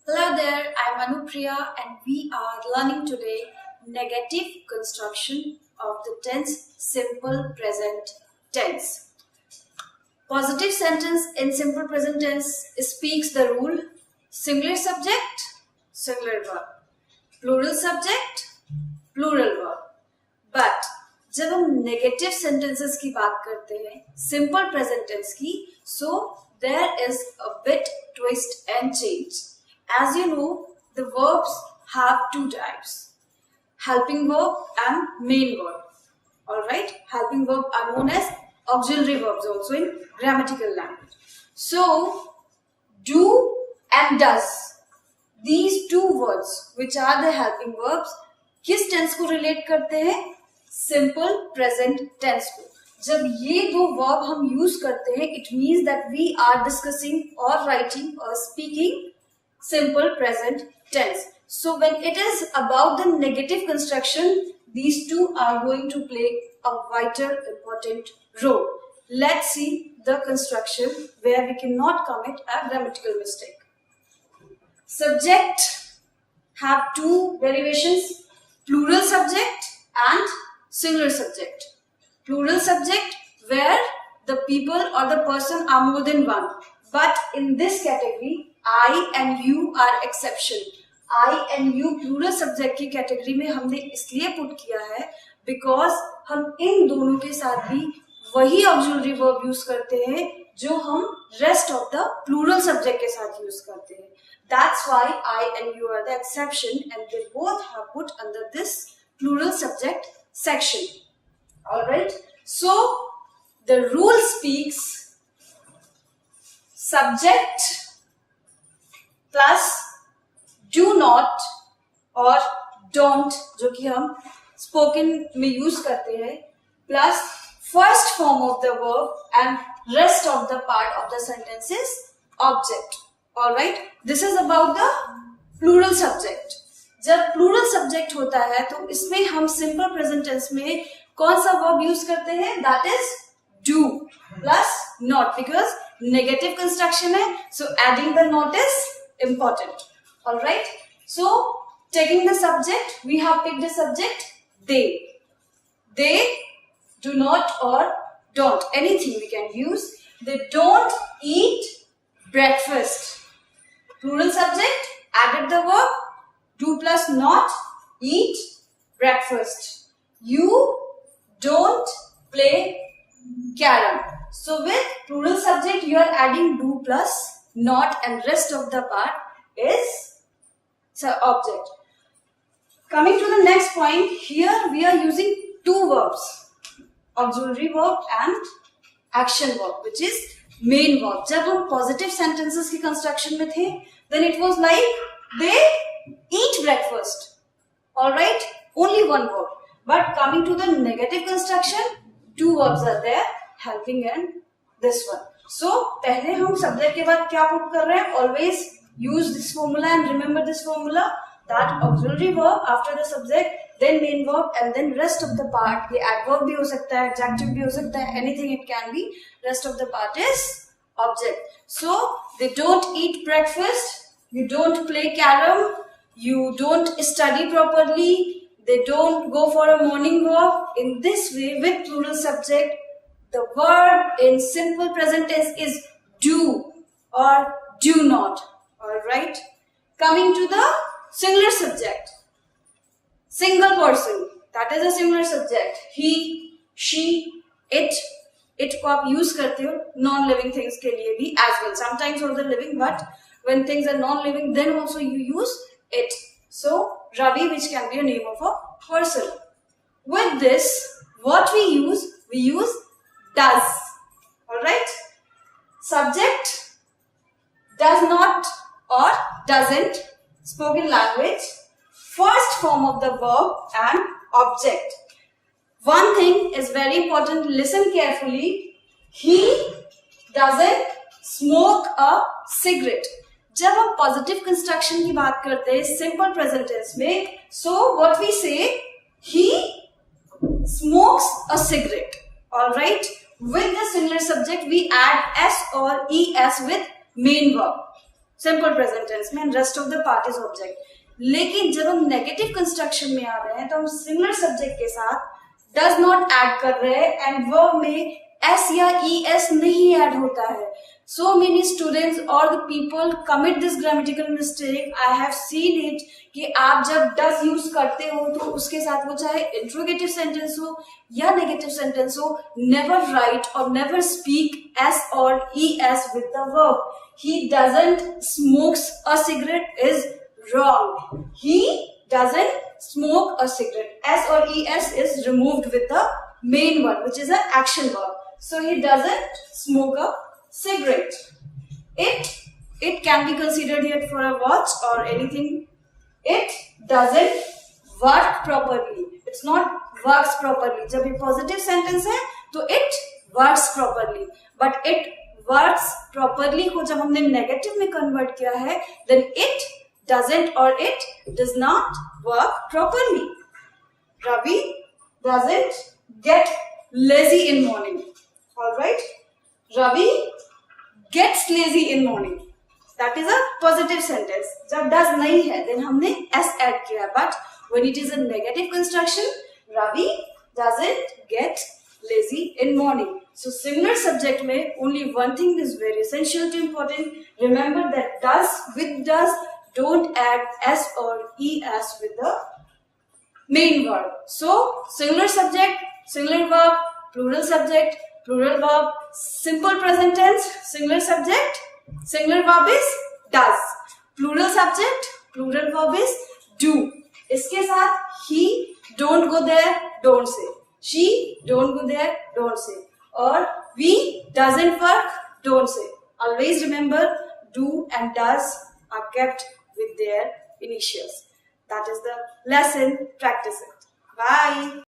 Hello there, I'm Anupriya and we are learning today negative construction of the tense simple present tense. Positive sentence in simple present tense speaks the rule singular subject, singular verb, plural subject, plural verb. But जब हम negative sentences की बात करते हैं simple present tense की, so there is a bit twist and change. As you know, the verbs have two types, helping verb and main verb. Alright, helping verb are known as auxiliary verbs also in grammatical language. So, do and does, these two words which are the helping verbs, किस tense को relate करते हैं? Simple present tense को. जब ये दो verb हम use करते हैं, it means that we are discussing और राइटिंग और speaking simple present tense. So when it is about the negative construction, these two are going to play a vital important role. Let's see the construction where we cannot commit a grammatical mistake. Subject have two derivations, plural subject and singular subject. Plural subject where the people or the person are more than one. But in this category, I and you are exception. I and you plural subject की category में हमने इसलिए put किया है because हम इन दोनों के साथ भी वही ऑक्सिलरी वर्ब यूज करते हैं जो हम rest of the plural subject के साथ यूज करते हैं. That's why I and you are the exception and they both have put under this plural subject section. Alright, so the rule speaks subject plus do not और don't जो कि हम spoken में use करते हैं plus first form of the verb and rest of the part of the sentence is object. Alright, this is about the plural subject. जब plural subject होता है तो इसमें हम सिंपल प्रेजेंट टेंस में कौन सा वर्ब यूज करते हैं? That is do plus not because negative construction है, so adding the not is important. All right, so taking the subject, we have picked the subject they do not or don't, anything we can use. They don't eat breakfast. Plural subject, added the verb do plus not eat breakfast. You don't play carom. So with plural subject you are adding do plus not and rest of the part is object. Coming to the next point, here we are using two verbs, auxiliary verb and action verb which is main verb. जब हम positive sentences की construction में थे then it was like they eat breakfast. Alright, only one verb. But coming to the negative construction, two verbs are there, helping and this one. So पहले हम subject के बाद क्या put कर रहे हैं? Always use this formula and remember this formula that auxiliary verb after the subject, then main verb and then rest of the part. ये adverb भी हो सकता है, adjective भी हो सकता है, anything it can be. Rest of the part is object. So they don't eat breakfast, you don't play carom, you don't study properly, they don't go for a morning walk. In this way, with plural subject, the verb in simple present tense is do or do not. Alright. Coming to the singular subject. Single person. That is a singular subject. He, she, it. It को आप use करते हो non-living things के लिए भी as well. Sometimes for the living, but when things are non-living, then also you use it. So Ravi, which can be a name of a person. With this, what we use does. Alright, subject does not or doesn't, spoken language, first form of the verb and object. One thing is very important, listen carefully. He doesn't smoke a cigarette. जब हम positive construction की बात करते हैं simple present tense में, so what we say, he smokes a cigarette. Alright, with the singular subject we add s or es with main verb. Simple present tense में, and rest of the part is object. लेकिन जब हम negative construction में आ रहे हैं तो हम singular subject के साथ डज नॉट ऐड कर रहे हैं एंड वर्ब में एस या ई एस नहीं ऐड होता है। सो मेनी स्टूडेंट्स और the people commit this grammatical mistake, I have seen it, कि आप जब डज यूज करते हो तो उसके साथ वो चाहे इंट्रोगेटिव सेंटेंस हो या नेगेटिव सेंटेंस हो, नेवर राइट और नेवर स्पीक एस और E S with the verb. He doesn't smokes a cigarette is wrong. He doesn't smoke a cigarette. S or es is removed with the main verb, which is an action verb. So he doesn't smoke a cigarette. It can be considered here for a watch or anything. It doesn't work properly. It's not works properly. जब ये positive sentence है तो it works properly. But it works properly को जब हमने negative में convert किया है, then it doesn't or it does not work properly. Ravi doesn't get lazy in morning. All right. Ravi gets lazy in morning. That is a positive sentence. जब does नहीं है, then हमने s add किया. But when it is a negative construction, Ravi doesn't get lazy in morning. So singular subject में only one thing is very essential to important. Remember that does with does. Don't add s or es with the main verb. So singular subject, singular verb, plural subject, plural verb, simple present tense, singular subject, singular verb is does, plural subject, plural verb is do. इसके साथ he don't go there, don't say. She don't go there, don't say. Or we doesn't work, don't say. Always remember do and does are kept with their initials. That is the lesson. Practice it. Bye.